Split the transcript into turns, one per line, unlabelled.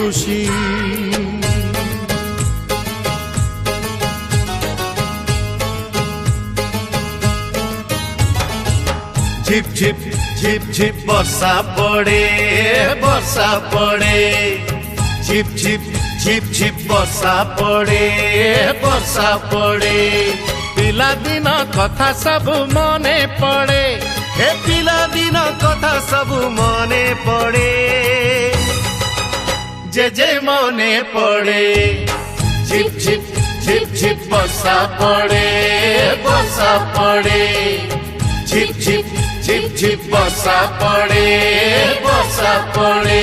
খুশি। ঝিপ ঝিপ ঝিপ ঝিপ বর্ষা পড়ে, বর্ষা পড়ে, ঝিপ ঝিপ ঝিপ ঝিপ বর্ষা পড়ে, বর্ষা পড়ে। পিলাদিন কথা সবু মনে পড়ে, হে পিলাদিন কথা সবু মনে পড়ে, যে মনে পড়ে। ঝিপ ঝিপ ঝিপ ঝিপ বর্ষা পড়ে, বর্ষা পড়ে, ঝিপ ঝিপ ঝিপ ঝিপ বর্ষা পড়ে, বর্ষা পড়ে।